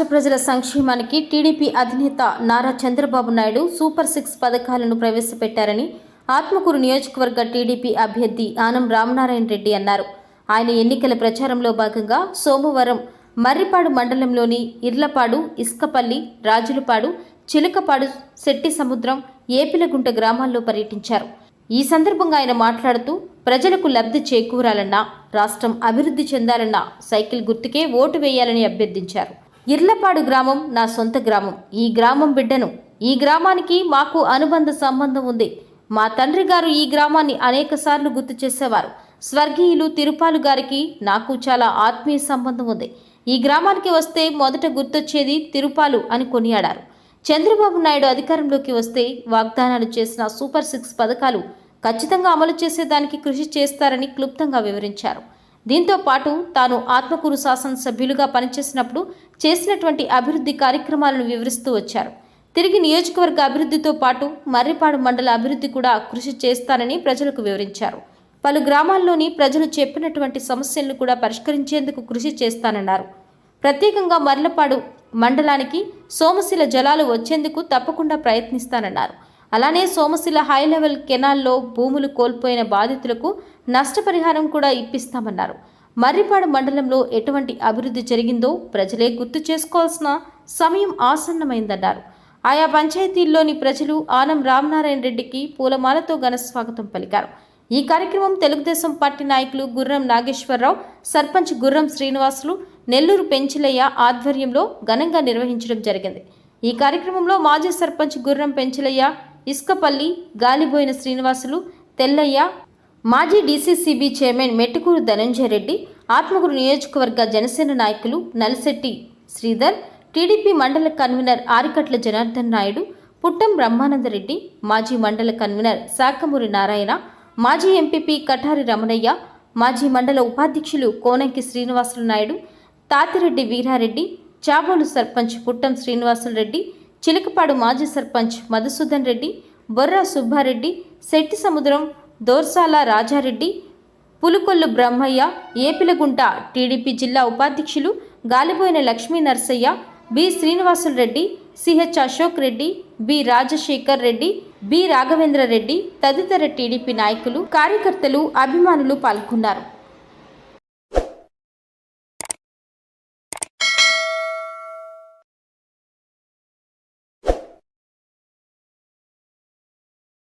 రాష్ట్ర ప్రజల సంక్షేమానికి టీడీపీ అధినేత నారా చంద్రబాబు నాయుడు సూపర్ 6 పథకాలను ప్రవేశపెట్టారని ఆత్మకూరు నియోజకవర్గ టీడీపీ అభ్యర్థి ఆనం రామనారాయణ రెడ్డి అన్నారు. ఆయన ఎన్నికల ప్రచారంలో భాగంగా సోమవారం మర్రిపాడు మండలంలోని ఇర్లపాడు, ఇస్కపల్లి, రాజులపాడు, చిలకపాడు, శెట్టి సముద్రం, ఏపిలగుంట గ్రామాల్లో పర్యటించారు. ఈ సందర్భంగా ఆయన మాట్లాడుతూ ప్రజలకు లబ్ధి చేకూరాలన్నా, రాష్ట్రం అభివృద్ధి చెందాలన్నా సైకిల్ గుర్తుకే ఓటు వేయాలని అభ్యర్థించారు. ఇర్లపాడు గ్రామం నా సొంత గ్రామం. ఈ గ్రామం బిడ్డను. ఈ గ్రామానికి మాకు అనుబంధ సంబంధం ఉంది. మా తండ్రి గారు ఈ గ్రామాన్ని అనేకసార్లు గుర్తు చేసేవారు. స్వర్గీయులు తిరుపాలు గారికి నాకు చాలా ఆత్మీయ సంబంధం ఉంది. ఈ గ్రామానికి వస్తే మొదట గుర్తొచ్చేది తిరుపాలు అని కొనియాడారు. చంద్రబాబు నాయుడు అధికారంలోకి వస్తే వాగ్దానాలు చేసిన సూపర్ 6 పథకాలు ఖచ్చితంగా అమలు చేసేదానికి కృషి చేస్తారని క్లుప్తంగా వివరించారు. దీంతో పాటు తాను ఆత్మకూరు శాసనసభ్యులుగా పనిచేసినప్పుడు చేసినటువంటి అభివృద్ధి కార్యక్రమాలను వివరిస్తూ వచ్చారు. తిరిగి నియోజకవర్గ అభివృద్ధితో పాటు మర్రిపాడు మండల అభివృద్ధి కూడా కృషి చేస్తానని ప్రజలకు వివరించారు. పలు గ్రామాల్లోని ప్రజలు చెప్పినటువంటి సమస్యలను కూడా పరిష్కరించేందుకు కృషి చేస్తానన్నారు. ప్రత్యేకంగా మర్లపాడు మండలానికి సోమశిల జలాలు వచ్చేందుకు తప్పకుండా ప్రయత్నిస్తానన్నారు. అలానే సోమశిల హై లెవెల్ కెనాల్లో భూములు కోల్పోయిన బాధితులకు నష్టపరిహారం కూడా ఇప్పిస్తామన్నారు. మర్రిపాడు మండలంలో ఎటువంటి అభివృద్ధి జరిగిందో ప్రజలే గుర్తు చేసుకోవాల్సిన సమయం ఆసన్నమైందన్నారు. ఆయా పంచాయతీల్లోని ప్రజలు ఆనం రామనారాయణ రెడ్డికి పూలమాలతో ఘన స్వాగతం పలికారు. ఈ కార్యక్రమం తెలుగుదేశం పార్టీ నాయకులు గుర్రం నాగేశ్వరరావు, సర్పంచ్ గుర్రం శ్రీనివాసులు, నెల్లూరు పెంచిలయ్య ఆధ్వర్యంలో ఘనంగా నిర్వహించడం జరిగింది. ఈ కార్యక్రమంలో మాజీ సర్పంచ్ గుర్రం పెంచిలయ్య, ఇస్కపల్లి, గాలిబోయిన శ్రీనివాసులు, తెల్లయ్య, మాజీ డీసీసీబీ చైర్మన్ మెట్టుకూరు ధనంజయ రెడ్డి, ఆత్మకూరు నియోజకవర్గ జనసేన నాయకులు నల్శెట్టి శ్రీధర్, టీడీపీ మండల కన్వీనర్ ఆరికట్ల జనార్దన్ నాయుడు, పుట్టం బ్రహ్మానందరెడ్డి, మాజీ మండల కన్వీనర్ శాఖమూరి నారాయణ, మాజీ ఎంపీపీ కఠారి రమణయ్య, మాజీ మండల ఉపాధ్యక్షులు కోనంకి శ్రీనివాసులు నాయుడు, తాతిరెడ్డి వీరారెడ్డి, చాబోలు సర్పంచ్ పుట్టం శ్రీనివాసులు రెడ్డి, చిలకపాడు మాజీ సర్పంచ్ మధుసూదన్ రెడ్డి, బొర్రా సుబ్బారెడ్డి, శెట్టి సముద్రం, దోర్సాల రాజారెడ్డి, పులుకొల్లు బ్రహ్మయ్య, ఏపిలగుంట టీడీపీ జిల్లా ఉపాధ్యక్షులు Galiboina Lakshmi Narsaiah, B Srinivasulu Reddy, CH Ashok Reddy, B Rajasekhar Reddy, B Raghavendra Reddy తదితర టీడీపీ నాయకులు, కార్యకర్తలు, అభిమానులు పాల్గొన్నారు.